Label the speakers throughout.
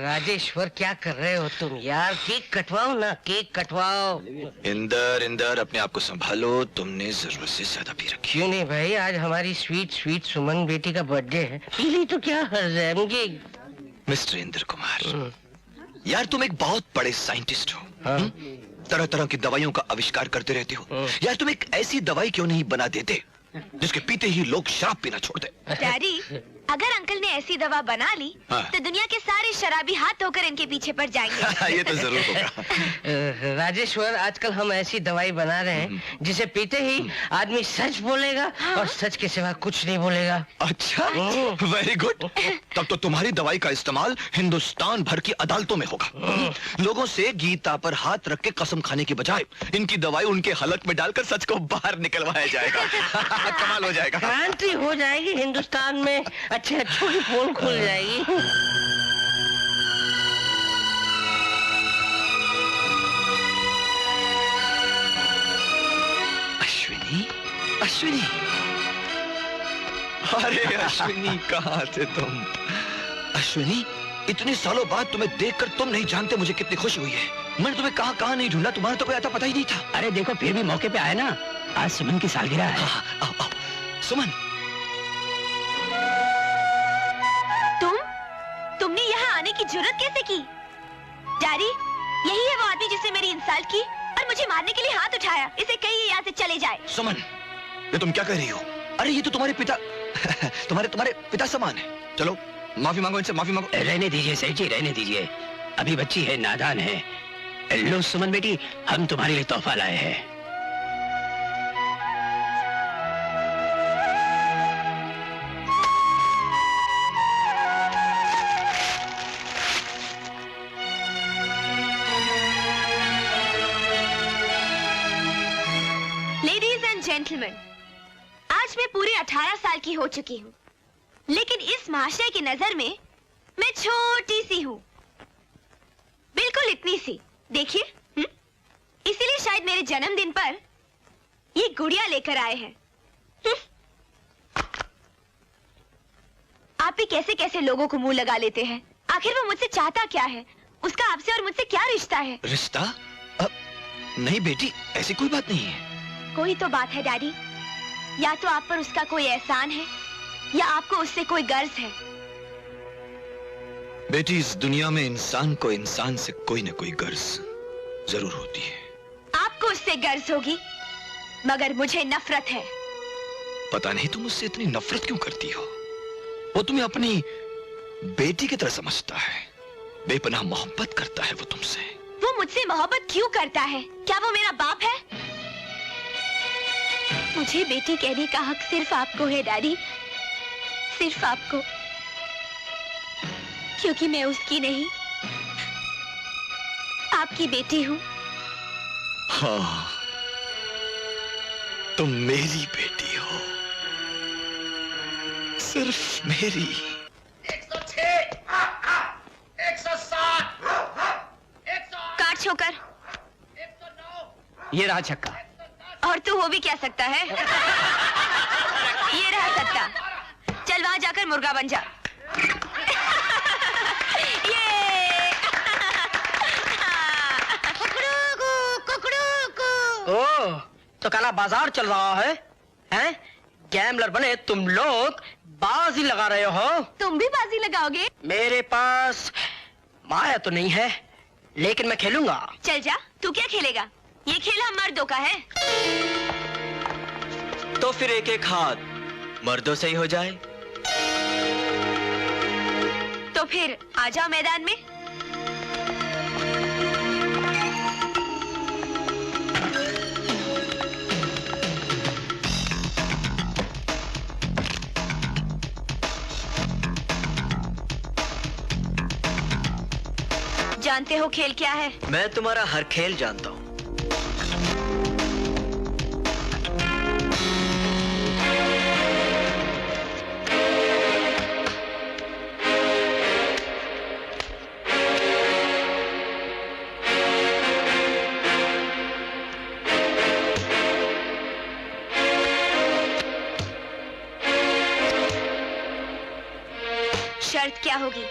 Speaker 1: राजेश्वर क्या कर रहे हो तुम यार? केक कटवाओ ना, केक कटवाओ।
Speaker 2: इंदर इंदर अपने आप को संभालो, तुमने जरूरत से ज्यादा पी रखी।
Speaker 1: क्यों नहीं भाई, आज हमारी स्वीट स्वीट सुमन बेटी का बर्थडे है, पी तो क्या हर्ज है मुझे।
Speaker 2: मिस्टर इंदर कुमार, यार तुम एक बहुत बड़े साइंटिस्ट हो।
Speaker 1: हाँ?
Speaker 2: तरह तरह की दवाइयों का आविष्कार करते रहते हो। यार तुम एक ऐसी दवाई क्यों नहीं बना देते जिसके पीते ही लोग शराब पीना छोड़ दे।
Speaker 3: डैडी, अगर अंकल ने ऐसी दवा बना ली तो दुनिया के सारे शराबी हाथ धोकर इनके पीछे पड़ जाएंगे।
Speaker 2: ये तो जरूर होगा।
Speaker 1: राजेश्वर, आजकल हम ऐसी दवाई बना रहे हैं जिसे पीते ही आदमी सच बोलेगा और सच के सिवा कुछ नहीं बोलेगा।
Speaker 2: अच्छा, वेरी गुड। तब तो तुम्हारी दवाई का इस्तेमाल हिंदुस्तान भर की अदालतों में होगा। लोगों से गीता पर हाथ रख के कसम खाने की बजाय इनकी दवाई उनके हलक में डालकर सच को बाहर निकलवाया जाएगा। कमाल हो जाएगा।
Speaker 1: क्रांति हो जाएगी हिंदुस्तान में, अच्छे अच्छों की पोल खुल जाएगी।
Speaker 2: अश्विनी, अश्विनी, अरे अश्विनी कहाँ थे तुम? अश्विनी, इतने सालों बाद तुम्हें देखकर तुम नहीं जानते मुझे कितनी खुशी हुई है। मैंने तुम्हें कहाँ कहाँ नहीं ढूंढा, तुम्हारा तो कोई आता पता ही नहीं था।
Speaker 4: अरे देखो, फिर भी मौके पे आए ना। आज सुमन की सालगिरह है।
Speaker 2: हाँ, आओ, आओ। सुमन,
Speaker 3: तुमने यहाँ आने की जुर्रत कैसे की? डैडी, यही है वो आदमी जिसने मेरी इंसल्ट की और मुझे मारने के लिए हाथ उठाया। इसे कहिए यहाँ से चले जाए।
Speaker 2: सुमन, ये तुम क्या कह रही हो? अरे ये तो तुम्हारे पिता तुम्हारे पिता समान है। चलो माफी मांगो इनसे, माफी मांगो।
Speaker 4: रहने दीजिए सेठ जी, रहने दीजिए। अभी बच्ची है, नादान है। लो सुमन बेटी, हम तुम्हारे लिए तोहफा लाए हैं।
Speaker 3: जेंटलमैन, आज मैं पूरे 18 साल की हो चुकी हूँ, लेकिन इस महाशय की नजर में मैं छोटी सी हूँ, बिल्कुल इतनी सी। देखिए, इसीलिए शायद मेरे जन्मदिन पर ये गुड़िया लेकर आए हैं। आप भी कैसे कैसे लोगों को मुंह लगा लेते हैं। आखिर वो मुझसे चाहता क्या है? उसका आपसे और मुझसे क्या रिश्ता है?
Speaker 2: रिश्ता? नहीं बेटी, ऐसी कोई बात नहीं है।
Speaker 3: कोई तो बात है डैडी। या तो आप पर उसका कोई एहसान है या आपको उससे कोई गर्ज है।
Speaker 2: बेटी, इस दुनिया में इंसान को इंसान से कोई न कोई गर्ज जरूर होती है।
Speaker 3: आपको उससे गर्ज होगी, मगर मुझे नफरत है।
Speaker 2: पता नहीं तुम उससे इतनी नफरत क्यों करती हो। वो तुम्हें अपनी बेटी की तरह समझता है, बेपनाह मोहब्बत करता है वो तुमसे।
Speaker 3: वो मुझसे मोहब्बत क्यों करता है? क्या वो मेरा बाप है? मुझे बेटी कहने का हक सिर्फ आपको है डैडी, सिर्फ आपको, क्योंकि मैं उसकी नहीं, आपकी बेटी हूँ।
Speaker 2: हाँ, तुम मेरी बेटी हो, सिर्फ मेरी।
Speaker 5: 106, 107, 108,
Speaker 3: काट छोकर।
Speaker 5: 109।
Speaker 4: ये रहा छक्का।
Speaker 3: और तू हो भी क्या सकता है? ये रहा सट्टा। चल वहां जाकर मुर्गा बन जा। ये
Speaker 1: ओह, तो काला बाजार चल रहा है? हैं? गैम्बलर बने तुम लोग बाजी लगा रहे हो?
Speaker 3: तुम भी बाजी लगाओगे?
Speaker 1: मेरे पास माया तो नहीं है, लेकिन मैं खेलूंगा।
Speaker 3: चल जा, तू क्या खेलेगा? ये खेल हम मर्दों का है।
Speaker 6: तो फिर एक एक हाथ मर्दों से ही हो जाए।
Speaker 3: तो फिर आ जाओ मैदान में। जानते हो खेल क्या है?
Speaker 6: मैं तुम्हारा हर खेल जानता हूँ।
Speaker 3: शर्त क्या होगी?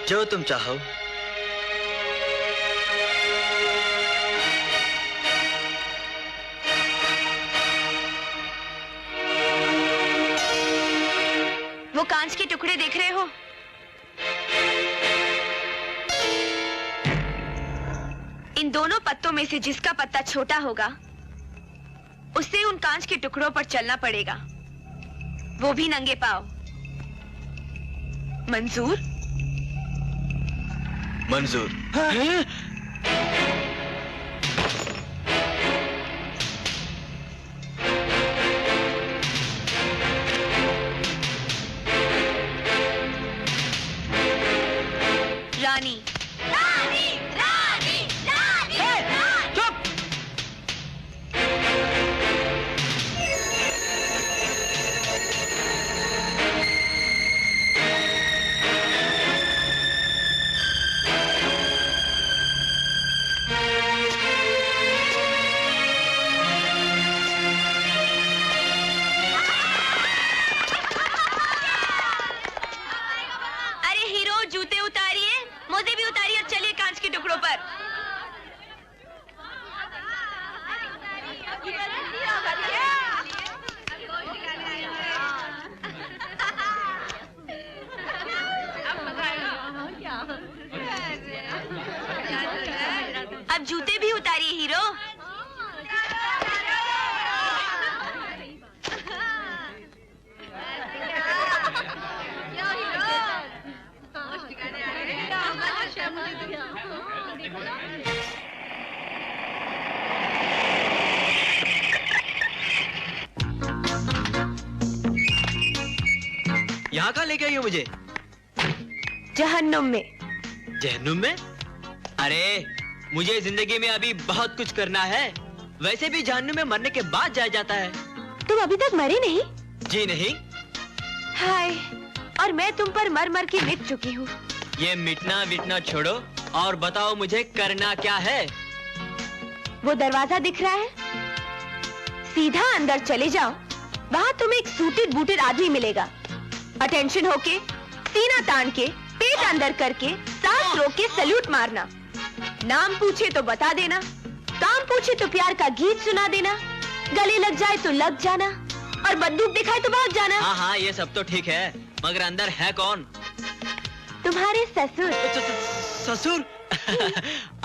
Speaker 6: जो तुम चाहो।
Speaker 3: वो कांच के टुकड़े देख रहे हो? इन दोनों पत्तों में से जिसका पत्ता छोटा होगा उससे उन कांच के टुकड़ों पर चलना पड़ेगा, वो भी नंगे पांव। मंजूर?
Speaker 6: मंजूर।
Speaker 3: रानी। रानी, रानी, रानी, रानी।
Speaker 1: चुप।
Speaker 3: अरे हीरो, जूते उतारिए, मोजे भी उतारिए और चलिए कांच के टुकड़ों पर। अब जूते भी उतारिए हीरो।
Speaker 6: यहाँ कहाँ लेके आई हो मुझे?
Speaker 3: जहन्नुम में।
Speaker 6: जहन्नुम में? अरे मुझे जिंदगी में अभी बहुत कुछ करना है। वैसे भी जहन्नुम में मरने के बाद जाया जाता है।
Speaker 3: तुम अभी तक मरे नहीं?
Speaker 6: जी नहीं।
Speaker 3: हाय, और मैं तुम पर मर मर के मिट चुकी हूँ।
Speaker 6: ये मिटना विटना छोड़ो और बताओ मुझे करना क्या है?
Speaker 3: वो दरवाजा दिख रहा है, सीधा अंदर चले जाओ। वहाँ तुम्हें एक सूटेड बूटेड आदमी मिलेगा। अटेंशन होके, सीना तान के, पेट अंदर करके, सांस रोक के सैल्यूट मारना। नाम पूछे तो बता देना, काम पूछे तो प्यार का गीत सुना देना, गले लग जाए तो लग जाना और बंदूक दिखाए तो भाग जाना।
Speaker 6: हाँ हाँ, ये सब तो ठीक है, मगर अंदर है कौन?
Speaker 3: तुम्हारे ससुर।
Speaker 6: ससुर?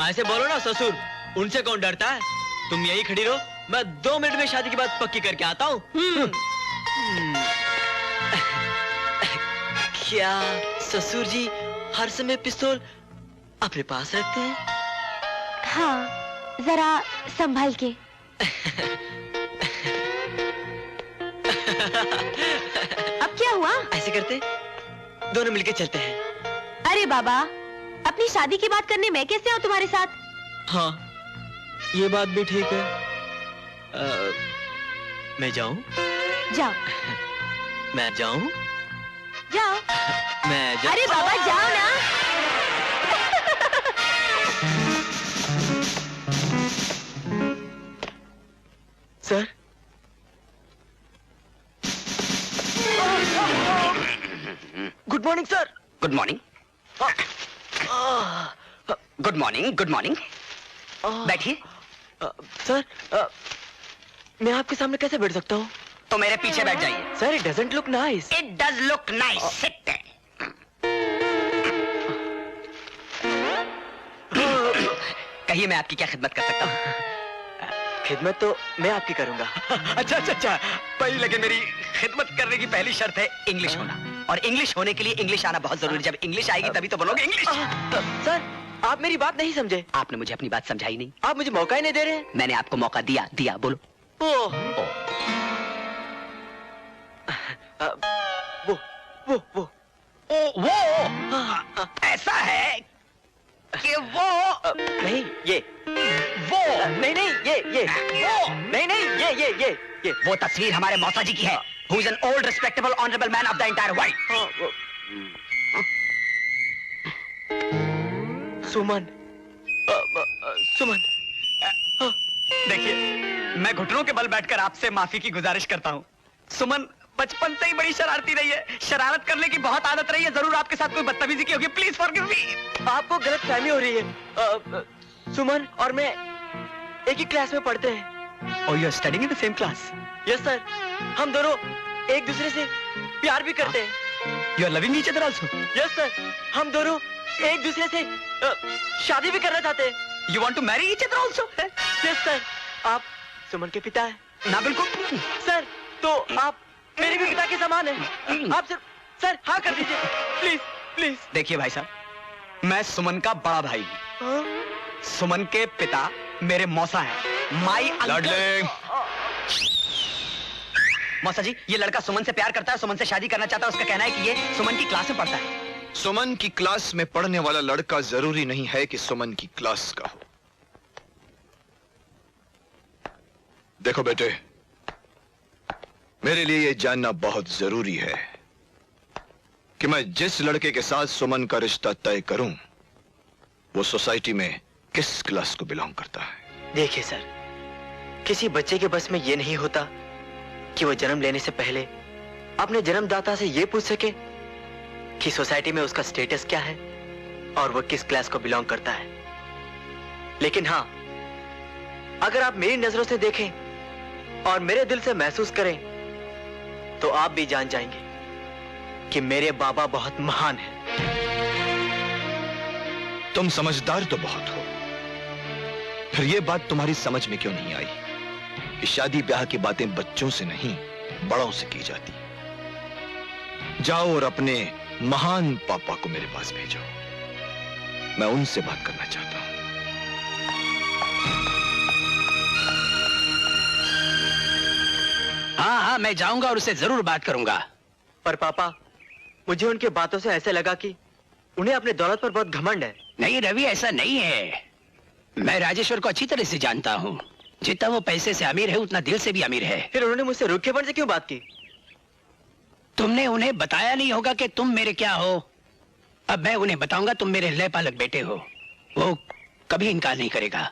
Speaker 6: ऐसे बोलो ना ससुर, उनसे कौन डरता है? तुम यही खड़ी रहो, मैं 2 मिनट में शादी की बात पक्की करके आता हूँ। क्या ससुर जी हर समय पिस्तौल अपने पास रखते हैं?
Speaker 3: हाँ, जरा संभल के। अब क्या हुआ?
Speaker 6: ऐसे करते दोनों मिलके चलते हैं।
Speaker 3: अरे बाबा, अपनी शादी की बात करने मैं कैसे आऊँ तुम्हारे साथ?
Speaker 6: हाँ, ये बात भी ठीक है। मैं जाऊं?
Speaker 3: जाओ।
Speaker 6: मैं जाऊं?
Speaker 3: जाओ।
Speaker 6: मैं जाऊं?
Speaker 3: अरे बाबा जाओ ना।
Speaker 6: Sir, good morning sir.
Speaker 4: Good morning. Good morning, good morning. बैठिए।
Speaker 6: सर, मैं आपके सामने कैसे बैठ सकता हूँ?
Speaker 4: तो मेरे पीछे बैठ जाइए।
Speaker 6: Sir, it doesn't look nice.
Speaker 4: It does look nice. Sit. कहिए, मैं आपकी क्या खिदमत कर सकता हूँ?
Speaker 6: खिदमत तो मैं आपकी करूंगा।
Speaker 4: अच्छा अच्छा अच्छा, पहले लगे मेरी खिदमत करने की पहली शर्त है इंग्लिश होना, और इंग्लिश होने के लिए इंग्लिश आना बहुत जरूरी। जब इंग्लिश आएगी तभी तो बोलोगे इंग्लिश।
Speaker 6: सर, आप मेरी बात नहीं समझे।
Speaker 4: आपने मुझे अपनी बात समझाई नहीं।
Speaker 6: आप मुझे मौका ही नहीं दे रहे हैं।
Speaker 4: मैंने आपको मौका दिया, दिया, बोलो।
Speaker 6: ओह, वो
Speaker 4: ऐसा है कि वो
Speaker 6: नहीं, ये
Speaker 4: वो
Speaker 6: नहीं, ये
Speaker 4: वो
Speaker 6: नहीं, ये
Speaker 4: वो तस्वीर हमारे मौसा जी की है, who is an old respectable honorable man of the entire world.
Speaker 6: सुमन, सुमन।
Speaker 7: देखिए, मैं घुटनों के बल बैठकर आपसे माफी की गुजारिश करता हूँ। सुमन
Speaker 4: बचपन से ही बड़ी शरारती रही है, शरारत करने की बहुत आदत रही है, जरूर आपके साथ कोई बदतमीजी की होगी, प्लीज फॉरगिव मी।
Speaker 6: आपको गलत फहमी हो रही है। सुमन और मैं एक ही क्लास में पढ़ते हैं।
Speaker 4: और you are studying in the same class?
Speaker 6: Yes sir, हम दोनों एक दूसरे से प्यार भी करते हैं।
Speaker 4: You are loving each other also?
Speaker 6: Yes sir, हम दोनों एक दूसरे से शादी भी करना चाहते हैं।
Speaker 4: You want to marry each other also?
Speaker 6: Yes sir, आप सुमन के पिता हैं।
Speaker 4: ना बिल्कुल।
Speaker 6: सर, तो आप मेरे भी पिता के समान हैं। आप सर हाँ कर दीजिए, प्लीज प्लीज।
Speaker 4: देखिए भाई साहब, मैं सुमन का बड़ा भाई हूँ। सुमन के पिता मेरे मौसा हैं, माई
Speaker 2: लाडले,
Speaker 4: मौसा जी, ये लड़का सुमन से प्यार करता है, सुमन से शादी करना चाहता है। उसका कहना है कि ये सुमन की क्लास में पढ़ता है।
Speaker 2: सुमन की क्लास में पढ़ने वाला लड़का जरूरी नहीं है कि सुमन की क्लास का हो। देखो बेटे, मेरे लिए यह जानना बहुत जरूरी है कि मैं जिस लड़के के साथ सुमन का रिश्ता तय करूं, वो सोसाइटी में किस क्लास को बिलोंग करता है।
Speaker 6: देखिए सर, किसी बच्चे के बस में ये नहीं होता कि वो जन्म लेने से पहले अपने जन्मदाता से ये पूछ सके कि सोसाइटी में उसका स्टेटस क्या है और वो किस क्लास को बिलोंग करता है। लेकिन हाँ, अगर आप मेरी नजरों से देखें और मेरे दिल से महसूस करें तो आप भी जान जाएंगे कि मेरे बाबा बहुत महान हैं।
Speaker 2: तुम समझदार तो बहुत हो, फिर यह बात तुम्हारी समझ में क्यों नहीं आई कि शादी ब्याह की बातें बच्चों से नहीं, बड़ों से की जाती। जाओ और अपने महान पापा को मेरे पास भेजो, मैं उनसे बात करना चाहता हूं।
Speaker 1: हाँ हाँ, मैं जाऊंगा और उससे जरूर बात करूंगा।
Speaker 6: पर पापा, मुझे उनके बातों से ऐसे लगा कि उन्हें अपने दौलत पर बहुत घमंड है।
Speaker 1: नहीं रवि, ऐसा नहीं है। मैं राजेश्वर को अच्छी तरह से जानता हूँ। जितना वो पैसे से अमीर है, उतना दिल से भी अमीर है।
Speaker 6: फिर उन्होंने मुझसे रूखेपन से क्यों बात की?
Speaker 1: तुमने उन्हें बताया नहीं होगा कि तुम मेरे क्या हो। अब मैं उन्हें बताऊंगा, तुम मेरे लय पालक बेटे हो। वो कभी इनकार नहीं करेगा।